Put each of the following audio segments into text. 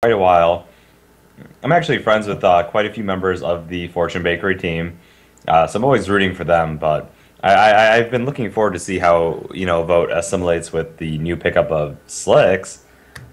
quite a while. I'm actually friends with quite a few members of the Fortune Bakery team, so I'm always rooting for them. But I've been looking forward to see how Vote assimilates with the new pickup of Slicks.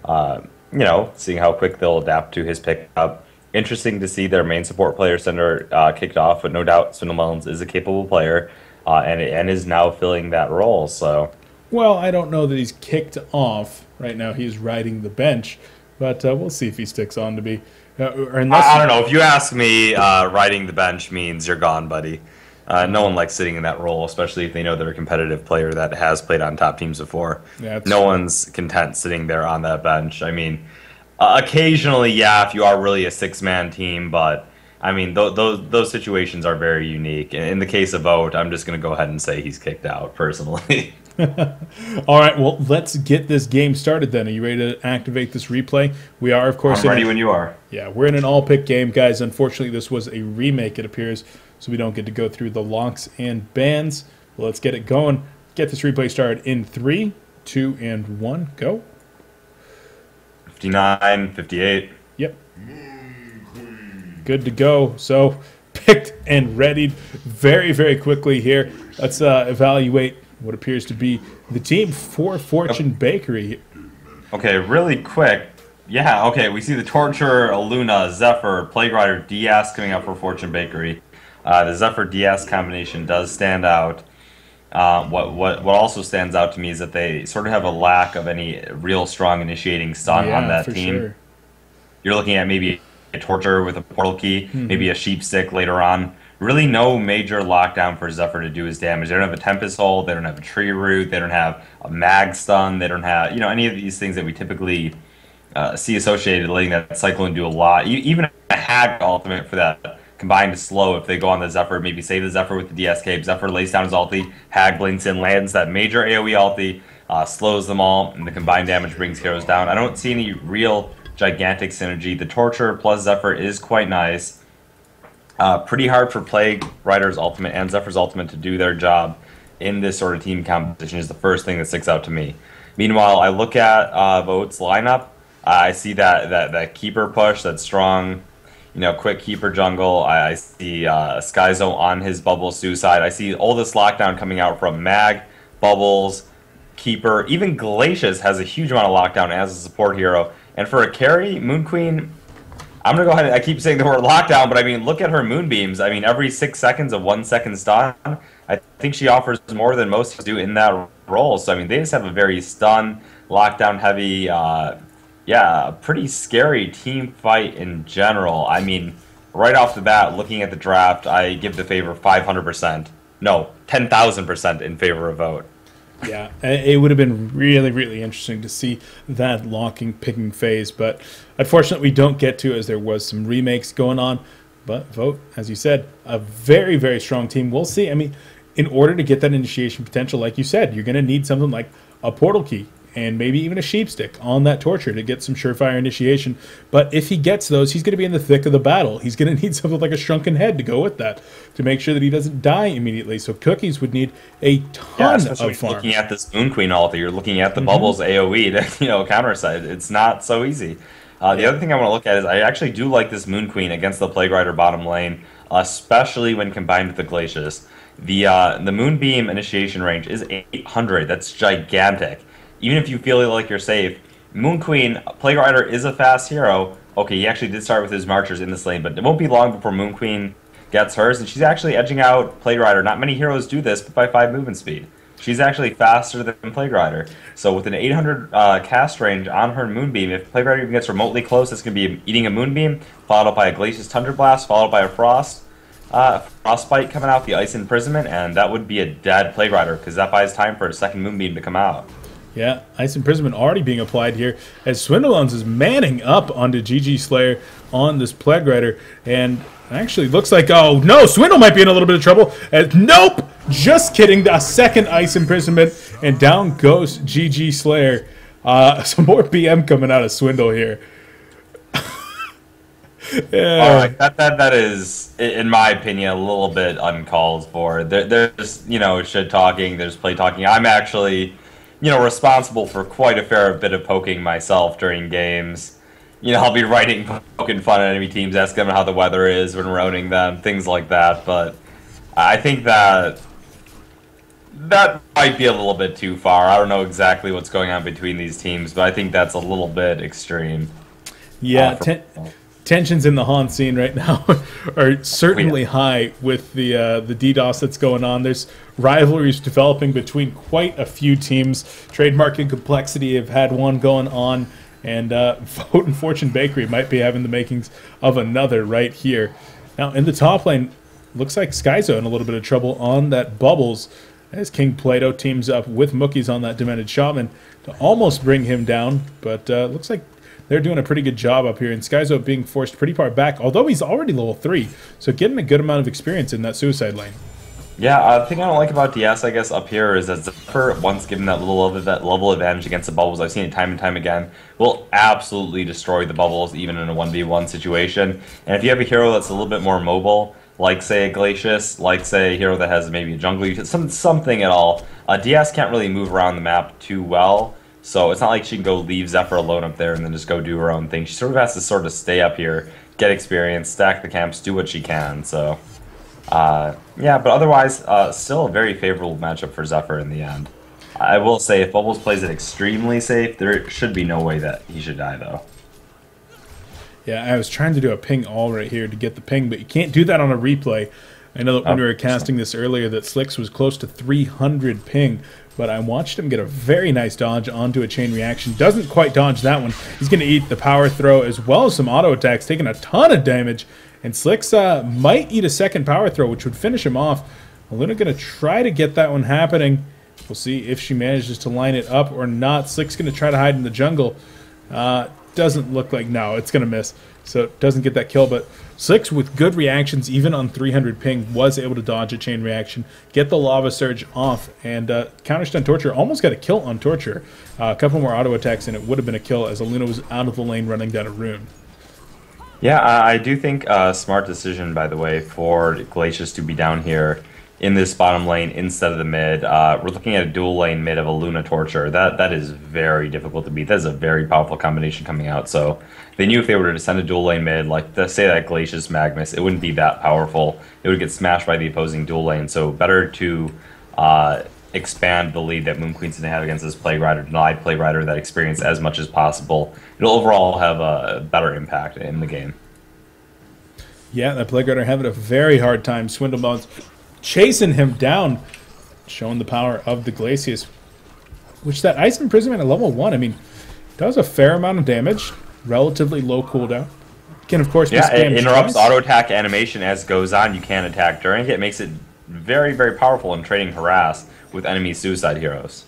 Seeing how quick they'll adapt to his pickup. Interesting to see their main support player center kicked off, but no doubt Swindle Mullins is a capable player, and is now filling that role. So. Well, I don't know that he's kicked off. Right now he's riding the bench, but we'll see if he sticks on to be. Or unless I don't know. If you ask me, riding the bench means you're gone, buddy. No one likes sitting in that role, especially if they know they're a competitive player that has played on top teams before. No one's content sitting there on that bench. I mean, occasionally, yeah, if you are really a six-man team, but I mean, those situations are very unique. In the case of Vote, I'm just going to go ahead and say he's kicked out, personally. All right, well, let's get this game started then. Are you ready to activate this replay? We are, of course. I'm ready when you are. Yeah, we're in an all-pick game, guys. Unfortunately, this was a remake, it appears, so we don't get to go through the locks and bans. Well, let's get it going. Get this replay started in 3, 2, and 1. Go. 59, 58. Yep. Good to go. So, picked and readied very, very quickly here. Let's evaluate what appears to be the team for Fortune Bakery. Okay, really quick. Yeah, okay, we see the Torture, Luna, Zephyr, Plague Rider, Diaz coming out for Fortune Bakery. The Zephyr-Diaz combination does stand out. What also stands out to me is that they sort of have a lack of any real strong initiating stun on that team. Sure. You're looking at maybe a Torture with a Portal Key, maybe a Sheep Stick later on. Really no major lockdown for Zephyr to do his damage. They don't have a Tempest Hold, they don't have a Tree Root, they don't have a Mag Stun, they don't have any of these things that we typically see associated, letting that Cyclone do a lot. Even a Hag ultimate for that combined to slow if they go on the Zephyr, maybe save the Zephyr with the DS Cape. Zephyr lays down his ulti, Hag blinks in, lands that major AoE ulti, slows them all, and the combined damage brings heroes down. I don't see any real gigantic synergy. The Torture plus Zephyr is quite nice. Pretty hard for Plague Rider's ultimate and Zephyr's ultimate to do their job in this sort of team competition is the first thing that sticks out to me. Meanwhile, I look at Vote's lineup. I see that keeper push, that strong, quick keeper jungle. I see Skyzo on his Bubble Suicide. I see all this lockdown coming out from Mag, Bubbles, Keeper. Even Glacius has a huge amount of lockdown as a support hero. And for a carry, Moon Queen, I'm going to go ahead and I keep saying the word lockdown, but I mean, look at her moonbeams. I mean, every 6 seconds, a 1 second stun. I think she offers more than most do in that role. So, I mean, they just have a very stun, lockdown heavy, pretty scary team fight in general. I mean, right off the bat, looking at the draft, I give the favor 500%. No, 10,000% in favor of Vote. Yeah, it would have been really, really interesting to see that locking, picking phase, but unfortunately we don't get to, as there was some remakes going on. But Vote, as you said, a very, very strong team. We'll see. I mean, in order to get that initiation potential, like you said, you're going to need something like a Portal Key and maybe even a Sheep Stick on that Torture to get some surefire initiation. But if he gets those, he's going to be in the thick of the battle. He's going to need something like a Shrunken Head to go with that to make sure that he doesn't die immediately. So Cookies would need a ton of farm. Looking at this Moon Queen ulti, you're looking at the Bubbles AoE to counter side. It's not so easy. The other thing I want to look at is I actually do like this Moon Queen against the Plague Rider bottom lane, especially when combined with the Glacius. The Moonbeam initiation range is 800. That's gigantic. Even if you feel like you're safe, Moon Queen, Plague Rider is a fast hero. Okay, he actually did start with his Marchers in this lane, but it won't be long before Moon Queen gets hers, and she's actually edging out Plague Rider. Not many heroes do this, but by 5 movement speed. She's actually faster than Plague Rider. So with an 800 cast range on her Moonbeam, if Plague Rider even gets remotely close, it's going to be eating a Moonbeam, followed up by a Glacius Tundra Blast, followed by a Frostbite coming out, the Ice Imprisonment, and that would be a dead Plague Rider, because that buys time for a second Moonbeam to come out. Yeah, Ice Imprisonment already being applied here as Swindleons is manning up onto GG Slayer on this Plague Rider. And actually looks like, oh no, Swindle might be in a little bit of trouble. Nope, just kidding, a second Ice Imprisonment and down goes GG Slayer. Some more BM coming out of Swindle here. Yeah. All right, that is, in my opinion, a little bit uncalled for. There's shit talking, there's play talking. I'm actually responsible for quite a fair bit of poking myself during games. I'll be writing, poking fun at enemy teams, asking them how the weather is when we're owning them, things like that. But I think that might be a little bit too far. I don't know exactly what's going on between these teams, but I think that's a little bit extreme. Yeah, tensions in the HoN scene right now are certainly high with the DDoS that's going on. There's rivalries developing between quite a few teams. Trademark and Complexity have had one going on, and Vote and Fortune Bakery might be having the makings of another right here. Now, in the top lane, looks like Skyzo in a little bit of trouble on that Bubbles, as King Plato teams up with Mookie's on that Demented Shaman to almost bring him down, but looks like they're doing a pretty good job up here, and Skyzo being forced pretty far back, although he's already level 3, so getting a good amount of experience in that suicide lane. Yeah, the thing I don't like about DS, I guess, up here is that Zephyr, once given that level advantage against the bubbles, I've seen it time and time again, will absolutely destroy the bubbles, even in a 1v1 situation. And if you have a hero that's a little bit more mobile, like, say, a Glacius, like, say, a hero that has maybe a jungle, something at all, DS can't really move around the map too well. So it's not like she can go leave Zephyr alone up there and then just go do her own thing. She sort of has to sort of stay up here, get experience, stack the camps, do what she can. So, yeah, but otherwise, still a very favorable matchup for Zephyr in the end. I will say, if Bubbles plays it extremely safe, there should be no way that he should die, though. Yeah, I was trying to do a ping all right here to get the ping, but you can't do that on a replay. I know that when we were casting this earlier that Slicks was close to 300 ping, but I watched him get a very nice dodge onto a chain reaction. Doesn't quite dodge that one. He's going to eat the power throw as well as some auto attacks, taking a ton of damage. And Slicks might eat a second power throw, which would finish him off. Luna going to try to get that one happening. We'll see if she manages to line it up or not. Slicks going to try to hide in the jungle. Doesn't look like, no, it's going to miss. So doesn't get that kill, but Slicks with good reactions, even on 300 ping, was able to dodge a chain reaction, get the Lava Surge off, and counterstun Torture. Almost got a kill on Torture. A couple more auto attacks, and it would have been a kill as Aluna was out of the lane running down a rune. Yeah, I do think a smart decision, by the way, for Glacius to be down here in this bottom lane instead of the mid. We're looking at a dual lane mid of a Luna Torture. That is very difficult to beat. That is a very powerful combination coming out. So they knew if they were to send a dual lane mid, like say that Glacius Magnus, it wouldn't be that powerful. It would get smashed by the opposing dual lane. So better to expand the lead that Moon Queen's going to have against this Plague Rider, deny Plague Rider that experience as much as possible. It'll overall have a better impact in the game. Yeah, that Plague Rider having a very hard time. Swindlebones chasing him down, showing the power of the Glacius, which that Ice Imprisonment at level 1, I mean, does a fair amount of damage, relatively low cooldown. Can, of course, be spammed. It interrupts auto attack animation as it goes on. You can't attack during it. It makes it very, very powerful in trading harass with enemy suicide heroes.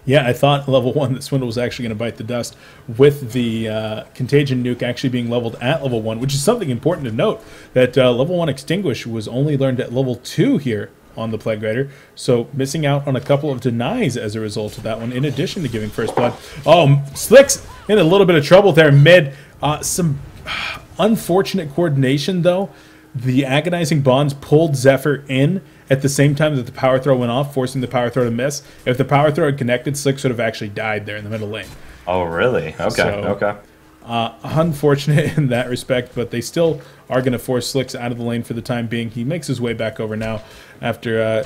Yeah, I thought level 1 that Swindle was actually going to bite the dust with the Contagion nuke actually being leveled at level 1, which is something important to note, that level 1 Extinguish was only learned at level 2 here on the Plague Rider, so missing out on a couple of denies as a result of that one, in addition to giving first blood. Oh, Slicks in a little bit of trouble there mid. Some unfortunate coordination, though. The Agonizing Bonds pulled Zephyr in at the same time that the power throw went off, forcing the power throw to miss. If the power throw had connected, Slicks would have actually died there in the middle lane. Oh, really? Okay, so, okay. Unfortunate in that respect, but they still are going to force Slicks out of the lane for the time being. He makes his way back over now after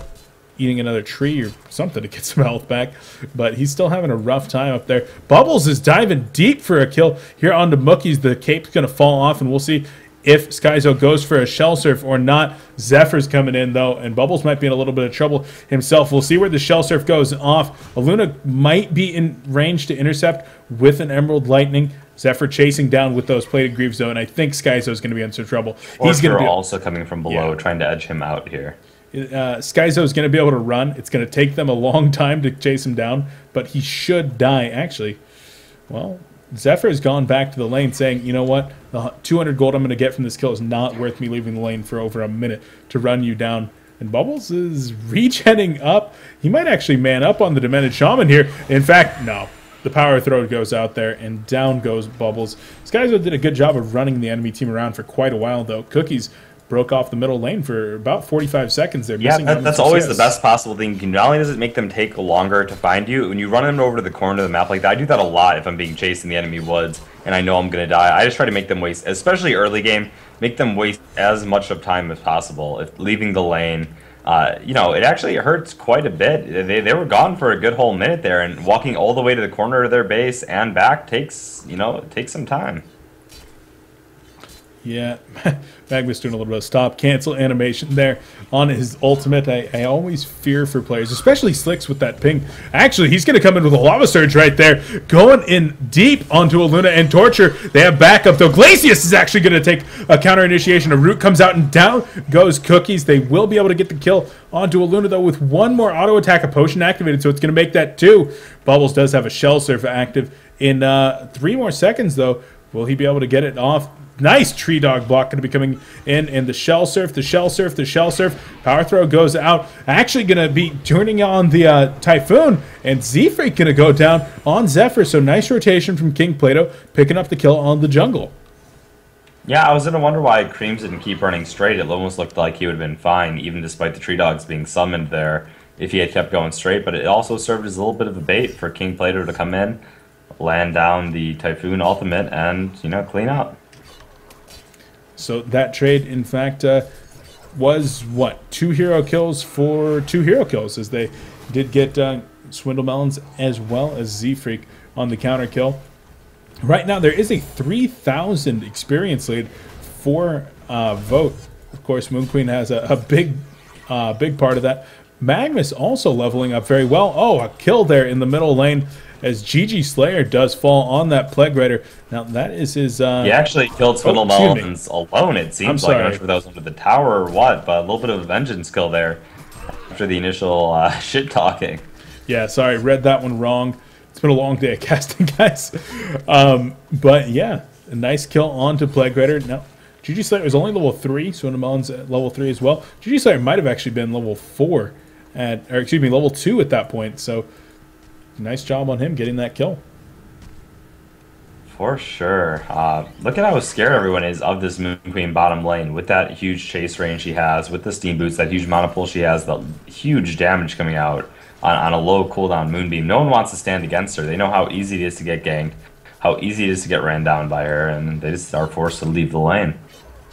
eating another tree or something to get some health back, but he's still having a rough time up there. Bubbles is diving deep for a kill here onto Mookie's. The cape's going to fall off, and we'll see if Skyzo goes for a Shell Surf or not. Zephyr's coming in, though, and Bubbles might be in a little bit of trouble himself. We'll see where the Shell Surf goes off. Aluna might be in range to intercept with an Emerald Lightning. Zephyr chasing down with those Plated Greaves, though, and I think Skyzo's going to be in some trouble. He's going to be also coming from below, trying to edge him out here. Skyzo's going to be able to run. It's going to take them a long time to chase him down, but he should die, actually. Well, Zephyr has gone back to the lane saying, you know what, the 200 gold I'm going to get from this kill is not worth me leaving the lane for over a minute to run you down. And Bubbles is regenning up. He might actually man up on the Demented Shaman here. In fact, no. The power throw goes out there, and down goes Bubbles. Skyzo did a good job of running the enemy team around for quite a while, though. Cookies broke off the middle lane for about 45 seconds there. Yeah, that's always the best possible thing you can do. Not only does it make them take longer to find you, when you run them over to the corner of the map like that, I do that a lot if I'm being chased in the enemy woods, and I know I'm going to die, I just try to make them waste, especially early game, make them waste as much of time as possible. If leaving the lane, you know, it actually hurts quite a bit. They were gone for a good whole minute there, and walking all the way to the corner of their base and back takes, you know, it takes some time. Yeah, Magnus doing a little bit of stop cancel animation there on his ultimate. I always fear for players, especially Slicks with that ping. Actually, he's going to come in with a lava surge right there, going in deep onto a Luna and Torture. They have backup though. Glacius is actually going to take a counter initiation. A Root comes out and down goes Cookies. They will be able to get the kill onto a Luna though with one more auto attack, a potion activated, so it's going to make that 2. Bubbles does have a Shell Surf active in 3 more seconds though. Will he be able to get it off? Nice tree dog block going to be coming in, and the Shell Surf, the Shell Surf, the Shell Surf. Power throw goes out. Actually going to be turning on the Typhoon, and Z-Freak going to go down on Zephyr. So nice rotation from King Plato, picking up the kill on the jungle. Yeah, I was going to wonder why Creams didn't keep running straight. It almost looked like he would have been fine, even despite the tree dogs being summoned there, if he had kept going straight. But it also served as a little bit of a bait for King Plato to come in, land down the Typhoon ultimate, and, you know, clean up. So that trade, in fact, was, what, 2 hero kills for 2 hero kills, as they did get Swindle Melons as well as Z-Freak on the counter kill. Right now, there is a 3,000 experience lead for Vote. Of course, Moon Queen has a big part of that. Magnus also leveling up very well. Oh, a kill there in the middle lane, as GG Slayer does fall on that Plague Rider. Now, that is his... he actually killed Swindle Melons alone, it seems like. I'm not sure if that was under the tower or what, but a little bit of a vengeance kill there after the initial shit-talking. Yeah, sorry, read that one wrong. It's been a long day of casting, guys. But, yeah, a nice kill onto Plague Rider. Now, GG Slayer was only level 3, Swindle Melons at level 3 as well. GG Slayer might have actually been level 4, or excuse me, level 2 at that point, so... Nice job on him getting that kill. For sure. Look at how scared everyone is of this Moon Queen bottom lane with that huge chase range she has, with the Steam Boots, that huge amount of pull she has, the huge damage coming out on a low cooldown Moonbeam. No one wants to stand against her. They know how easy it is to get ganked, how easy it is to get ran down by her, and they just are forced to leave the lane.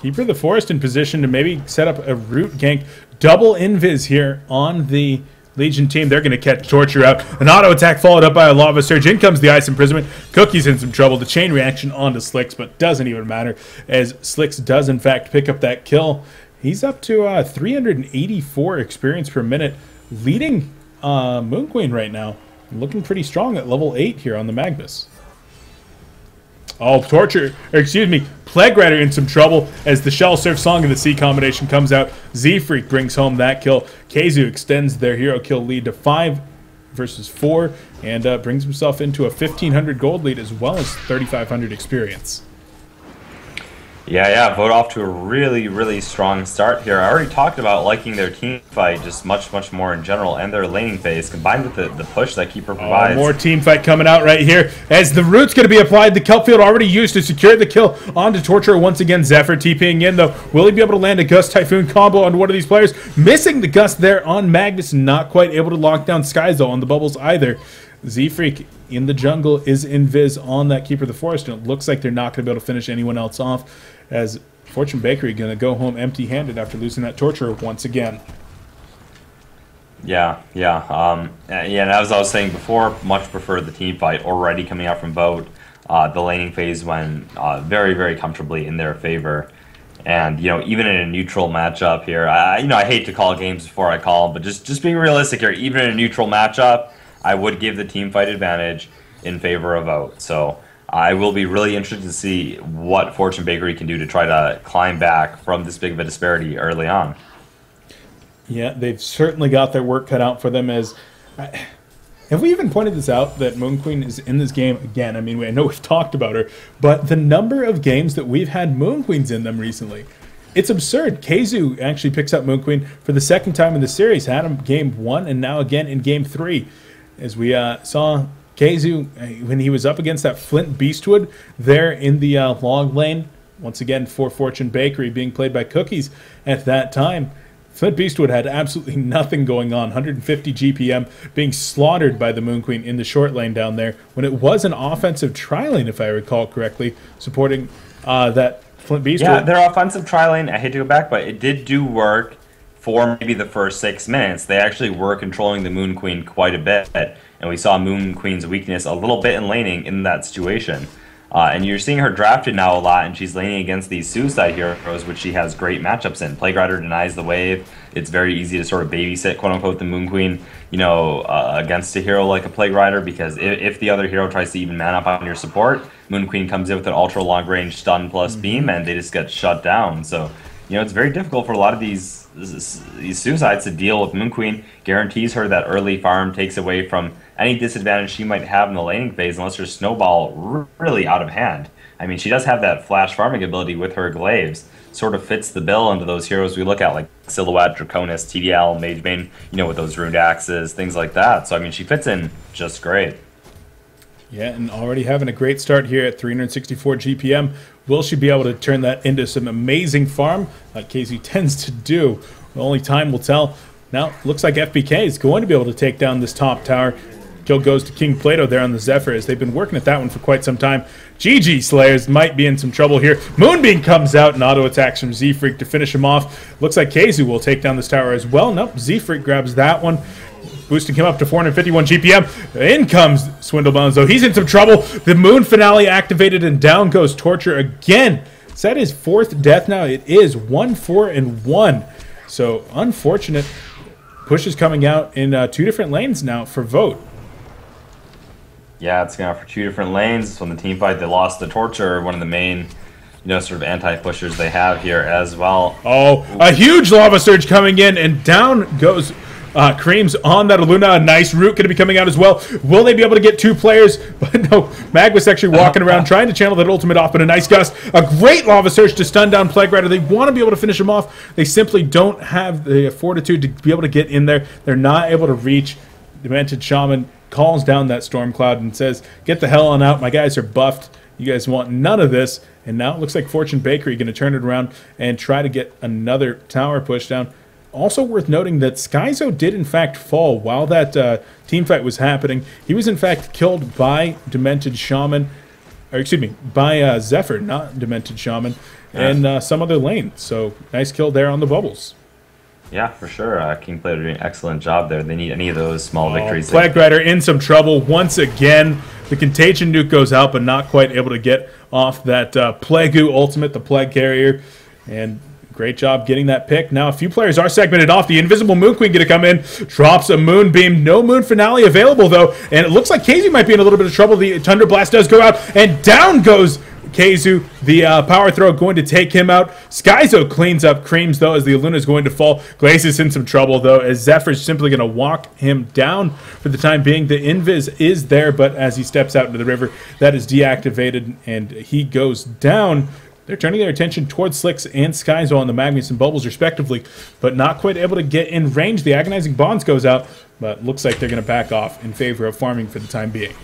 Keeper the Forest in position to maybe set up a root gank. Double invis here on the Legion team. They're going to catch Torture out. An auto attack followed up by a lava surge. In comes the Ice Imprisonment. Cookie's in some trouble. The chain reaction onto Slicks, but doesn't even matter, as Slicks does in fact pick up that kill. He's up to 384 experience per minute, leading Moon Queen right now. Looking pretty strong at level 8 here on the Magnus. Oh, Torture, or excuse me, Plague Rider in some trouble as the Shell Surf Song of the Sea combination comes out. Z-Freak brings home that kill. Keizu extends their hero kill lead to 5 versus 4 and brings himself into a 1,500 gold lead as well as 3,500 experience. Yeah, Vote off to a really, really strong start here. I already talked about liking their team fight just much more in general, and their laning phase, combined with the push that Keeper provides. More team fight coming out right here, as the root's going to be applied. The kelp field already used to secure the kill onto Torture once again. Zephyr TPing in, though. Will he be able to land a Gust Typhoon combo on one of these players? Missing the Gust there on Magnus, not quite able to lock down Skies, though, on the bubbles either. Z-Freak in the jungle is invis on that Keeper of the Forest, and it looks like they're not going to be able to finish anyone else off, as Fortune Bakery going to go home empty-handed after losing that Torture once again. Yeah, and as I was saying before, much prefer the team fight already coming out from Vote. The laning phase went very comfortably in their favor. And, you know, even in a neutral matchup here, I hate to call games before I call them, but just being realistic here, even in a neutral matchup, I would give the team fight advantage in favor of Vote. So I will be really interested to see what Fortune Bakery can do to try to climb back from this big of a disparity early on. Yeah, they've certainly got their work cut out for them. As have we even pointed this out, that Moon Queen is in this game again? I mean, I know we've talked about her, but the number of games that we've had Moon Queens in them recently, it's absurd. Keizu actually picks up Moon Queen for the second time in the series. Had him game 1 and now again in game 3. As we saw Keizu when he was up against that Flint Beastwood there in the log lane. Once again, for Fortune Bakery being played by Cookies at that time. Flint Beastwood had absolutely nothing going on. 150 GPM being slaughtered by the Moon Queen in the short lane down there when it was an offensive tri-lane, if I recall correctly, supporting that Flint Beastwood. Yeah, their offensive tri-lane, I hate to go back, but it did do work for maybe the first 6 minutes. They actually were controlling the Moon Queen quite a bit, and we saw Moon Queen's weakness a little bit in laning in that situation. And you're seeing her drafted now a lot, and she's laning against these suicide heroes, which she has great matchups in. Plague-Rider denies the wave. It's very easy to sort of babysit, quote-unquote, the Moon Queen, you know, against a hero like a Plague-Rider, because if the other hero tries to even man up on your support, Moon Queen comes in with an ultra-long-range stun plus beam, and they just get shut down. So, you know, it's very difficult for a lot of these suicides to deal with. Moon Queen guarantees her that early farm, takes away from any disadvantage she might have in the laning phase unless her snowball really out of hand. I mean, she does have that flash farming ability with her glaives. Sort of fits the bill into those heroes we look at, like Silhouette, Draconis, TDL, Magebane, you know, with those runed axes, things like that. So, I mean, she fits in just great. Yeah, and already having a great start here at 364 GPM. Will she be able to turn that into some amazing farm like KZ tends to do? Only time will tell. Now, looks like FbK is going to be able to take down this top tower. Kill goes to King Plato there on the Zephyr, as they've been working at that one for quite some time. GG Slayers might be in some trouble here. Moonbeam comes out and auto attacks from Z-Freak to finish him off. Looks like KZ will take down this tower as well. Nope, Z-Freak grabs that one, boosting him up to 451 GPM. In comes Swindlebones, though. He's in some trouble. The Moon Finale activated, and down goes Torture again. Is that his 4th death now? It is 1-4-1. So, unfortunate pushes coming out in 2 different lanes now for Vote. Yeah, it's going out for 2 different lanes. From the team fight, they lost the Torture, one of the main, you know, sort of anti-pushers they have here as well. Oh, a huge lava surge coming in, and down goes Creams on that Aluna. A nice root going to be coming out as well. Will they be able to get 2 players? But no, Mag was actually walking around trying to channel that ultimate off, but a nice gust. A great lava surge to stun down Plague-Rider. They want to be able to finish him off. They simply don't have the fortitude to be able to get in there. They're not able to reach. Demented Shaman calls down that storm cloud and says, get the hell on out. My guys are buffed. You guys want none of this. And now it looks like Fortune Bakery going to turn it around and try to get another tower push down. Also worth noting that Skyzo did in fact fall while that team fight was happening. He was in fact killed by Demented Shaman, or excuse me, by Zephyr, not Demented Shaman, and some other lane. So nice kill there on the bubbles. Yeah, for sure. King Player doing an excellent job there. They need any of those small victories. Plague-Rider in some trouble once again. The Contagion nuke goes out, but not quite able to get off that Plague-Goo ultimate, the Plague Carrier. And great job getting that pick. Now a few players are segmented off. The Invisible Moon Queen going to come in, drops a Moonbeam. No Moon Finale available, though. And it looks like KZ might be in a little bit of trouble. The Thunder Blast does go out, and down goes KZ. The power throw going to take him out. Skyzo cleans up Creams, though, as the Aluna is going to fall. Glaze is in some trouble, though, as Zephyr's simply going to walk him down for the time being. The Invis is there, but as he steps out into the river, that is deactivated, and he goes down. They're turning their attention towards Slicks and Skyzo on the Magnus and Bubbles, respectively, but not quite able to get in range. The Agonizing Bonds goes out, but looks like they're going to back off in favor of farming for the time being.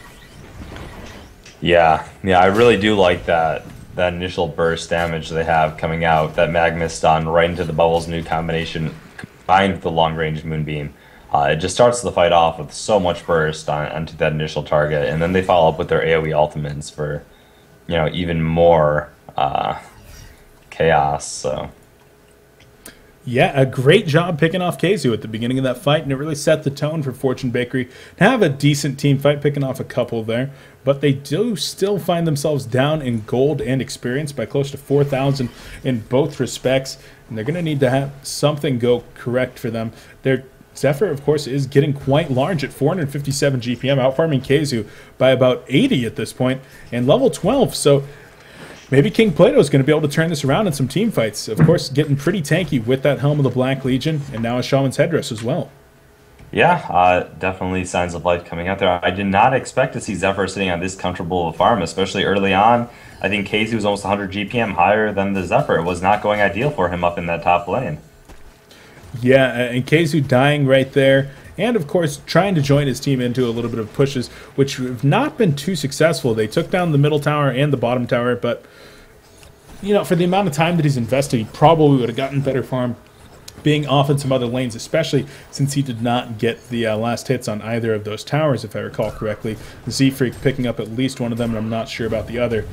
Yeah, I really do like that initial burst damage they have coming out, that Magnus stun right into the Bubbles new combination combined with the long-range Moonbeam. It just starts the fight off with so much burst onto that initial target, and then they follow up with their AoE ultimates for, you know, even more chaos. So yeah, a great job picking off KZ at the beginning of that fight, and it really set the tone for Fortune Bakery to have a decent team fight, picking off a couple there. But they do still find themselves down in gold and experience by close to 4,000 in both respects, and they're going to need to have something go correct for them. Their Zephyr, of course, is getting quite large at 457 GPM, outfarming KZ by about 80 at this point, and level 12, so maybe King Plato is going to be able to turn this around in some team fights. Of course, getting pretty tanky with that Helm of the Black Legion, and now a Shaman's Headdress as well. Yeah, definitely signs of life coming out there. I did not expect to see Zephyr sitting on this comfortable a farm, especially early on. I think KZ was almost 100 GPM higher than the Zephyr. It was not going ideal for him up in that top lane. Yeah, and KZ dying right there. And, of course, trying to join his team into a little bit of pushes, which have not been too successful. They took down the middle tower and the bottom tower, but, you know, for the amount of time that he's invested, he probably would have gotten better farm being off in some other lanes, especially since he did not get the last hits on either of those towers, if I recall correctly. Z-Freak picking up at least one of them, and I'm not sure about the other.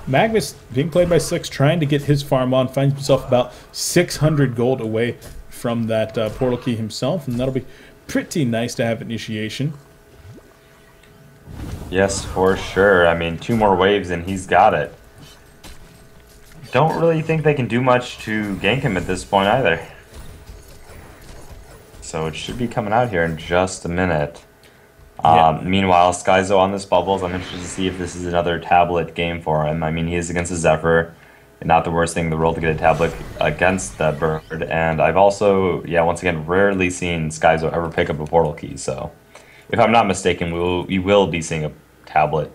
Magnus, being played by Slicks, trying to get his farm on, finds himself about 600 gold away from that portal key himself, and that'll be pretty nice to have initiation. Yes, for sure. I mean, 2 more waves and he's got it. Don't really think they can do much to gank him at this point either. So it should be coming out here in just a minute. Yeah. Meanwhile, Skyzo on this bubbles. I'm interested to see if this is another tablet game for him. I mean, he is against a Zephyr. Not the worst thing in the world to get a tablet against that bird. And I've also, once again, rarely seen Skyzo ever pick up a portal key. So if I'm not mistaken, we will be seeing a tablet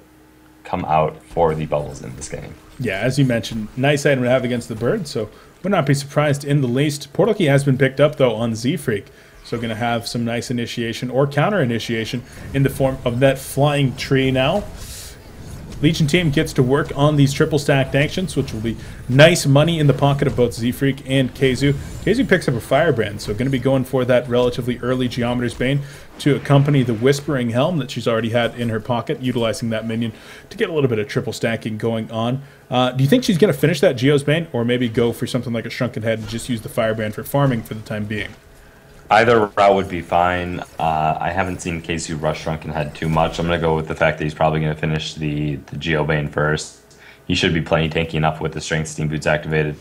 come out for the bubbles in this game. Yeah, as you mentioned, nice item to have against the bird, so would not be surprised in the least. Portal key has been picked up, though, on Z-Freak, so going to have some nice initiation or counter-initiation in the form of that flying tree now. Legion team gets to work on these triple stacked ancients, which will be nice money in the pocket of both Z-Freak and Keizu. Keizu picks up a Firebrand, so going to be going for that relatively early Geometer's Bane to accompany the Whispering Helm that she's already had in her pocket, utilizing that minion to get a little bit of triple stacking going on. Do you think she's going to finish that Geo's Bane, or maybe go for something like a Shrunken Head and just use the Firebrand for farming for the time being? Either route would be fine. I haven't seen Keizu rush Shrunken Head too much. I'm going to go with the fact that he's probably going to finish the Geobane first. He should be plenty tanky enough with the Strength Steam Boots activated.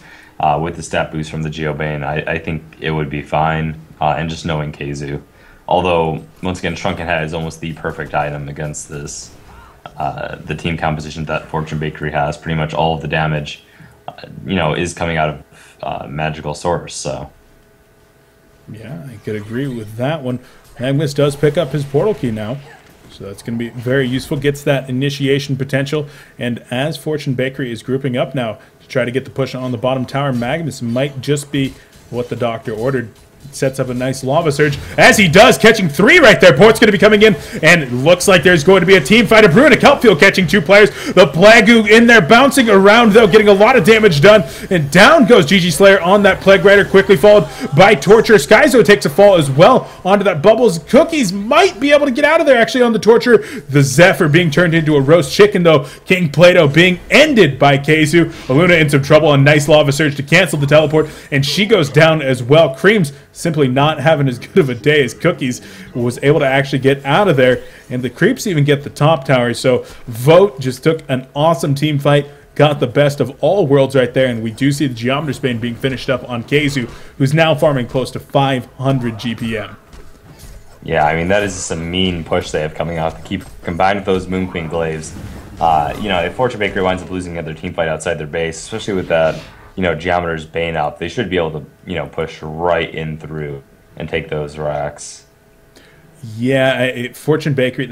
With the stat boost from the Geobane, I think it would be fine. And just knowing Keizu. Although, once again, Shrunken Head is almost the perfect item against this. The team composition that Fortune Bakery has, pretty much all of the damage, is coming out of Magical Source, so... Yeah, I could agree with that one. Magnus does pick up his portal key now, so that's going to be very useful. Gets that initiation potential, and as Fortune Bakery is grouping up now to try to get the push on the bottom tower, Magnus might just be what the doctor ordered. Sets up a nice lava surge, as he does, catching 3 right there. Port's going to be coming in, and it looks like there's going to be a team fight. A Bruin, a Kelpfield catching 2 players. The Plague in there, bouncing around, though, getting a lot of damage done. And down goes GG Slayer on that Plague Rider, quickly followed by Torture. Skyzo takes a fall as well onto that Bubbles. Cookies might be able to get out of there, actually, on the Torture. The Zephyr being turned into a roast chicken, though. King Plato being ended by Keizu. Aluna in some trouble. A nice lava surge to cancel the teleport, and she goes down as well. Creams simply not having as good of a day as Cookies was able to actually get out of there, and the Creeps even get the top tower. So V0TE just took an awesome team fight, got the best of all worlds right there, and we do see the Geometer's Bane being finished up on Keizu, who's now farming close to 500 GPM. Yeah, I mean, that is just a mean push they have coming out to keep combined with those Moon Queen Glaives. If Fortune Bakery winds up losing another team fight outside their base, especially with that Geometer's Bane up, they should be able to, push right in through and take those racks. Yeah, Fortune Bakery,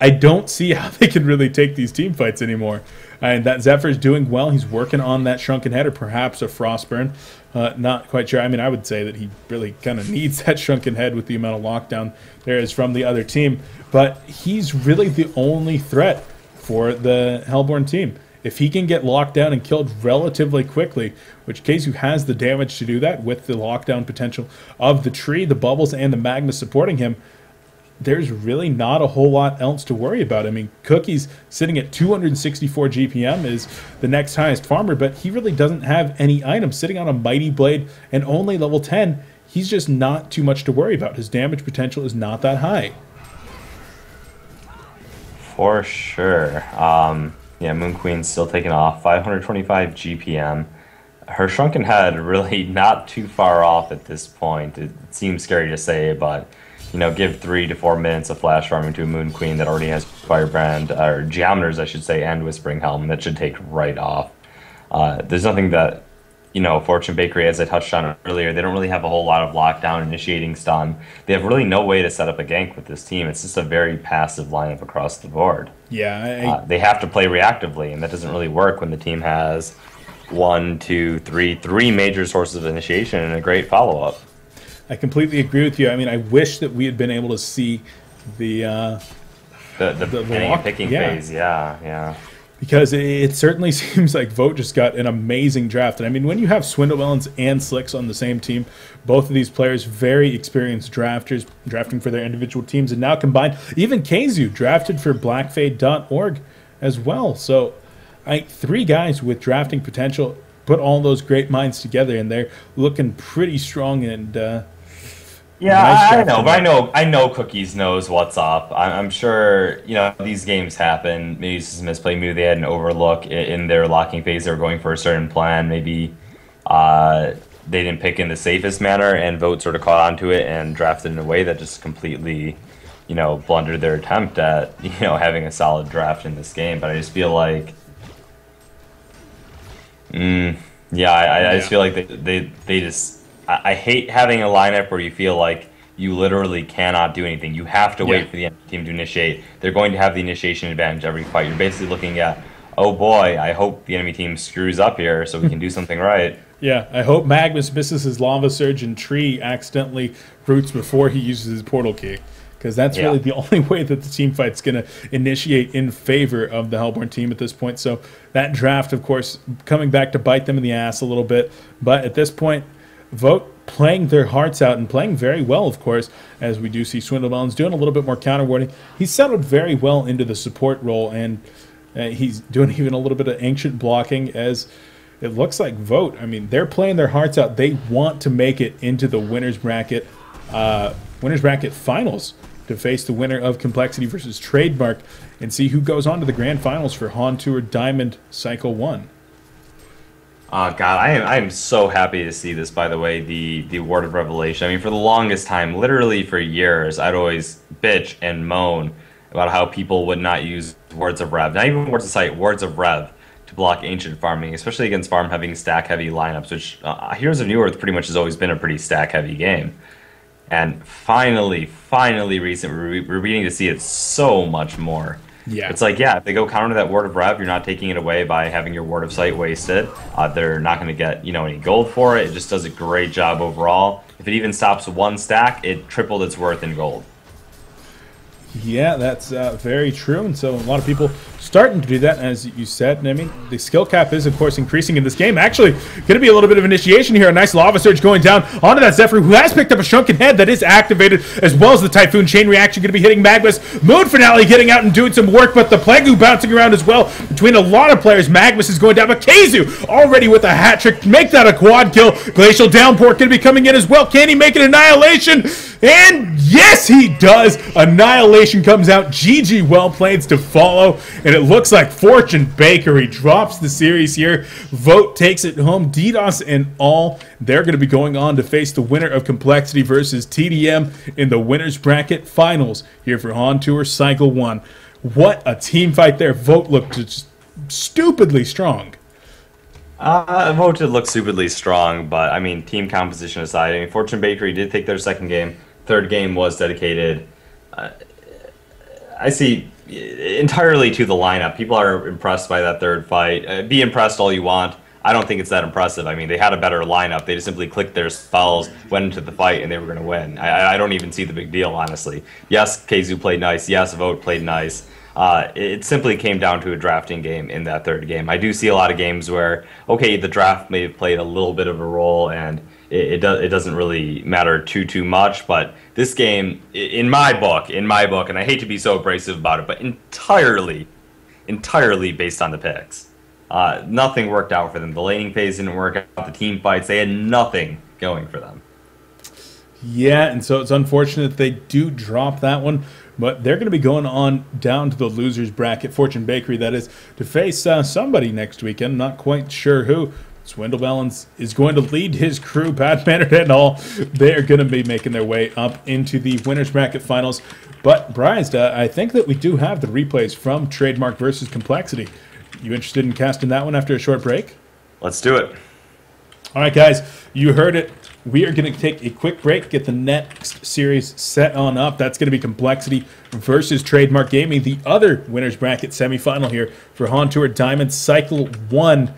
I don't see how they can really take these team fights anymore. And that Zephyr's doing well. He's working on that Shrunken Head, or perhaps a Frostburn. Not quite sure. I mean, I would say that he really kind of needs that Shrunken Head with the amount of lockdown there is from the other team. But he's really the only threat for the Hellborn team. If he can get locked down and killed relatively quickly, which Keizu has the damage to do that with the lockdown potential of the tree, the bubbles, and the Magnus supporting him, there's really not a whole lot else to worry about. I mean, Cookies sitting at 264 GPM is the next highest farmer, but he really doesn't have any items. Sitting on a Mighty Blade and only level 10, he's just not too much to worry about. His damage potential is not that high. For sure. Yeah, Moon Queen's still taking off, 525 GPM. Her Shrunken Head really not too far off at this point. It seems scary to say, but give 3 to 4 minutes of flash farming to a Moon Queen that already has Firebrand, or Geometers, I should say, and Whispering Helm. That should take right off. There's nothing that, Fortune Bakery, as I touched on earlier, they don't really have a whole lot of lockdown, initiating stun. They have really no way to set up a gank with this team. It's just a very passive lineup across the board. Yeah, they have to play reactively, and that doesn't really work when the team has 1, 2, 3 major sources of initiation and a great follow-up. I completely agree with you. I mean, I wish that we had been able to see the picking phase. Yeah. because it certainly seems like Vote just got an amazing draft. And I mean, when you have Swindlewellens and Slicks on the same team, both of these players very experienced drafters, drafting for their individual teams, and now combined, even Keizu drafted for blackfade.org as well. So three guys with drafting potential, put all those great minds together, and they're looking pretty strong. And yeah, nice, I know, but I know Cookies knows what's up. I'm sure, you know, these games happen. Maybe it's just misplay. Maybe they had an overlook in their locking phase. They were going for a certain plan. Maybe they didn't pick in the safest manner, and Vote sort of caught onto it and drafted in a way that just completely, you know, blundered their attempt at, you know, having a solid draft in this game. But I just feel like, yeah, I just feel like they just. I hate having a lineup where you feel like you literally cannot do anything. You have to wait for the enemy team to initiate. They're going to have the initiation advantage every fight. You're basically looking at, oh boy, I hope the enemy team screws up here so we can do something right. Yeah, I hope Magnus misses his Lava Surge and Tree accidentally roots before he uses his Portal Key. Because that's really the only way that the team fight's going to initiate in favor of the Hellborn team at this point. So that draft, of course, coming back to bite them in the ass a little bit. But at this point, Vote playing their hearts out and playing very well, of course, as we do see Swindlewellens doing a little bit more counterwarding. He's settled very well into the support role, and he's doing even a little bit of ancient blocking, as it looks like Vote, I mean, they're playing their hearts out. They want to make it into the winner's bracket finals to face the winner of Complexity versus Trademark and see who goes on to the grand finals for HoN Tour Diamond Cycle 1. Oh God, I am so happy to see this. By the way, the Word of Revelation. I mean, for the longest time, literally for years, I'd always bitch and moan about how people would not use Words of Rev, not even Words of Sight, Words of Rev, to block ancient farming, especially against farm-heavy, stack-heavy lineups. Which Heroes of New Earth pretty much has always been a pretty stack-heavy game, and finally, recently, we're beginning to see it so much more. Yeah. It's like, yeah, if they go counter that Word of Rev, you're not taking it away by having your Word of Sight wasted. They're not going to get, you know, any gold for it. It just does a great job overall. If it even stops one stack, it tripled its worth in gold. Yeah, that's very true, and so a lot of people starting to do that, as you said. And I mean, the skill cap is, of course, increasing in this game. Actually, going to be a little bit of initiation here. A nice Lava Surge going down onto that Zephyr, who has picked up a Shrunken Head that is activated, as well as the Typhoon Chain Reaction going to be hitting Magmus. Moon Finale getting out and doing some work, but the Plague bouncing around as well between a lot of players. Magmus is going down, but Keizu already with a hat trick to make that a quad kill. Glacial Downpour going to be coming in as well. Can he make an Annihilation? And yes, he does. Annihilation comes out. GG well played to follow. And it looks like Fortune Bakery drops the series here. Vote takes it home. DDoS and all. They're going to be going on to face the winner of Complexity versus TDM in the winner's bracket finals here for HoN Tour Cycle 1. What a team fight there. Vote looked just stupidly strong. Vote did look stupidly strong, but I mean, team composition aside, I mean, Fortune Bakery did take their second game. Third game was dedicated, I see, entirely to the lineup. People are impressed by that third fight. Be impressed all you want. I don't think it's that impressive. I mean, they had a better lineup. They just simply clicked their spells, went into the fight, and they were going to win. I don't even see the big deal, honestly. Yes, Keizu played nice. Yes, Vote played nice. It simply came down to a drafting game in that third game. I do see a lot of games where, okay, the draft may have played a little bit of a role, and it doesn't really matter too much. But this game, in my book, and I hate to be so abrasive about it, but entirely based on the picks. Nothing worked out for them. The laning phase didn't work out. The team fights, they had nothing going for them. Yeah, and so it's unfortunate they do drop that one. But they're going to be going on down to the loser's bracket, Fortune Bakery, that is, to face somebody next weekend. Not quite sure who. Swindlewellens is going to lead his crew, Bad Mannered and all. They are going to be making their way up into the winner's bracket finals. But, Bryce, I think that we do have the replays from Trademark versus Complexity. You interested in casting that one after a short break? Let's do it. All right, guys, you heard it. We are going to take a quick break, get the next series set on up. That's going to be Complexity versus Trademark Gaming, the other winner's bracket semifinal here for HoN Tour Diamond Cycle 1.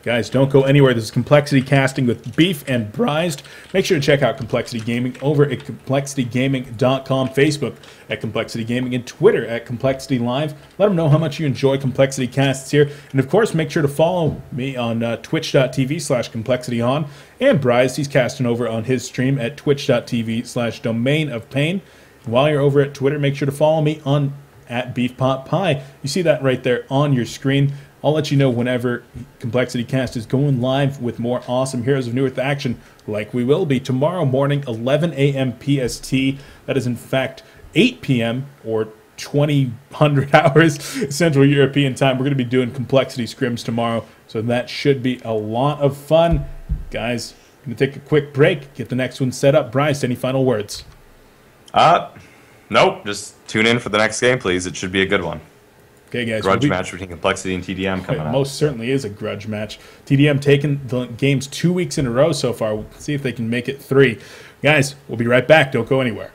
Guys, don't go anywhere. This is Complexity Casting with Beef and Brized. Make sure to check out Complexity Gaming over at ComplexityGaming.com, Facebook at Complexity Gaming, and Twitter at Complexity Live. Let them know how much you enjoy Complexity Casts here. And of course, make sure to follow me on twitch.tv/ComplexityHoN. And Brized, he's casting over on his stream at twitch.tv/DomainOfPain. And while you're over at Twitter, make sure to follow me on at BeefPotPie. You see that right there on your screen. I'll let you know whenever Complexity Cast is going live with more awesome Heroes of New Earth action, like we will be tomorrow morning, 11 a.m. PST. That is, in fact, 8 p.m. or 2000 hours Central European time. We're going to be doing Complexity Scrims tomorrow, so that should be a lot of fun. Guys, I'm going to take a quick break, get the next one set up. Bryce, any final words? Nope. Just tune in for the next game, please. It should be a good one. Okay, guys. Grudge match between Complexity and TDM coming up. Most certainly is a grudge match. TDM taking the games 2 weeks in a row so far. We'll see if they can make it 3. Guys, we'll be right back. Don't go anywhere.